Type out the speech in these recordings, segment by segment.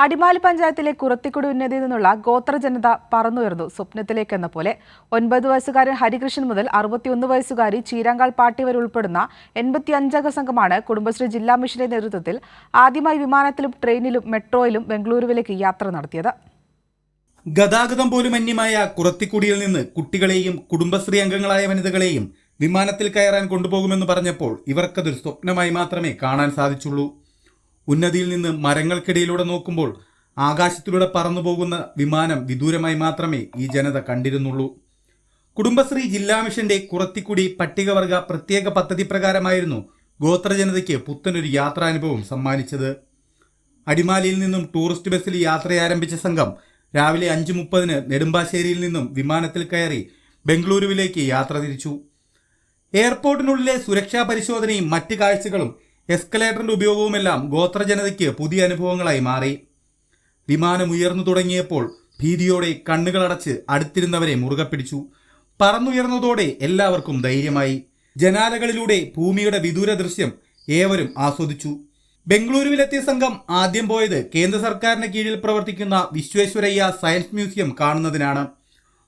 അടിമാലി പഞ്ചായത്തിലെ കുറത്തിക്കുടി ഉന്നതിയിൽ നിന്നുള്ള ഗോത്ര ജനത പറന്നുയർന്നു സ്വപ്നത്തിലേക്കെന്ന പോലെ 9 വയസ്സുകാരൻ ഹരികൃഷ്ണൻ മുതൽ 61 വയസ്സുകാരി ചീരാങ്കാൾ പാട്ടി വരെ ഉൾപ്പെടുന്ന 85 അംഗ സംഘമാണ് കുടുംബശ്രീ ജില്ലാ മിഷന്റെ നേതൃത്വത്തിൽ ആദ്യമായി വിമാനത്തിലും ട്രെയിനിലും മെട്രോയിലും ബംഗളൂരുവിലേക്ക് യാത്ര നടത്തിയത്. ഗതാഗതം പോലും അന്യമായ കുറത്തിക്കുടിയിൽ നിന്ന് കുട്ടികളെയും കുടുംബശ്രീ അംഗങ്ങളായ വനിതകളെയും വിമാനത്തിൽ കയറാൻ കൊണ്ടുപോകുമെന്ന് പറഞ്ഞപ്പോൾ ഇവർക്കതൊരു സ്വപ്നമായി മാത്രമേ കാണാൻ സാധിച്ചുള്ളൂ. ഉന്നതിയിൽ നിന്ന് മരങ്ങൾക്കിടയിലൂടെ നോക്കുമ്പോൾ ആകാശത്തിലൂടെ പറന്നുപോകുന്ന വിമാനം വിദൂരമായി മാത്രമേ ഈ ജനത കണ്ടിരുന്നുള്ളൂ. കുടുംബശ്രീ ജില്ലാ മിഷന്റെ കുറത്തിക്കുടി പട്ടികവർഗ പ്രത്യേക പദ്ധതി പ്രകാരമായിരുന്നു ഗോത്രജനതയ്ക്ക് പുത്തനൊരു യാത്രാനുഭവം സമ്മാനിച്ചത്. അടിമാലിയിൽ നിന്നും ടൂറിസ്റ്റ് ബസ്സിൽ യാത്രയാരംഭിച്ച സംഘം രാവിലെ 5:30 നെടുമ്പാശ്ശേരിയിൽ നിന്നും വിമാനത്തിൽ കയറി ബംഗളൂരുവിലേക്ക് യാത്ര തിരിച്ചു. എയർപോർട്ടിനുള്ളിലെ സുരക്ഷാ പരിശോധനയും മറ്റ് കാഴ്ചകളും എസ്കലേറ്ററിന്റെ ഉപയോഗവുമെല്ലാം ഗോത്രജനതയ്ക്ക് പുതിയ അനുഭവങ്ങളായി മാറി. വിമാനം ഉയർന്നു തുടങ്ങിയപ്പോൾ ഭീതിയോടെ കണ്ണുകളടച്ച് അടുത്തിരുന്നവരെ മുറുകെ പിടിച്ചു. പറന്നുയർന്നതോടെ എല്ലാവർക്കും ധൈര്യമായി. ജനാലകളിലൂടെ ഭൂമിയുടെ വിദൂര ദൃശ്യം ഏവരും ആസ്വദിച്ചു. ബംഗളൂരുവിലെത്തിയ സംഘം ആദ്യം പോയത് കേന്ദ്ര സർക്കാരിന് കീഴിൽ പ്രവർത്തിക്കുന്ന വിശ്വേശ്വരയ്യ സയൻസ് മ്യൂസിയം കാണുന്നതിനാണ്.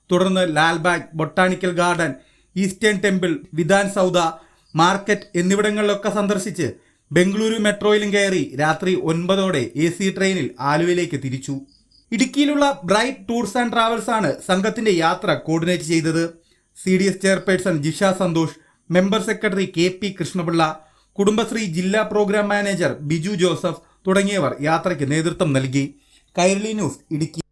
തുടർന്ന് Lalbagh, botanical garden, eastern temple, Vidhan Soudha, market എന്നിവിടങ്ങളിലൊക്കെ സന്ദർശിച്ച് ബംഗളൂരു മെട്രോയിലും കയറി രാത്രി 9 AC ട്രെയിനിൽ ആലുവയിലേക്ക് തിരിച്ചു. ഇടുക്കിയിലുള്ള ബ്രൈറ്റ് ടൂർസ് ആൻഡ് ട്രാവൽസ് ആണ് സംഘത്തിന്റെ യാത്ര കോർഡിനേറ്റ് ചെയ്തത്. CDS chairperson Jisha Santhosh, member secretary KP Krishnapillai, Kudumbashree ജില്ലാ പ്രോഗ്രാം മാനേജർ ബിജു ജോസഫ് തുടങ്ങിയവർ യാത്രയ്ക്ക് നേതൃത്വം നൽകി. കൈരളി ന്യൂസ്, ഇടുക്കി.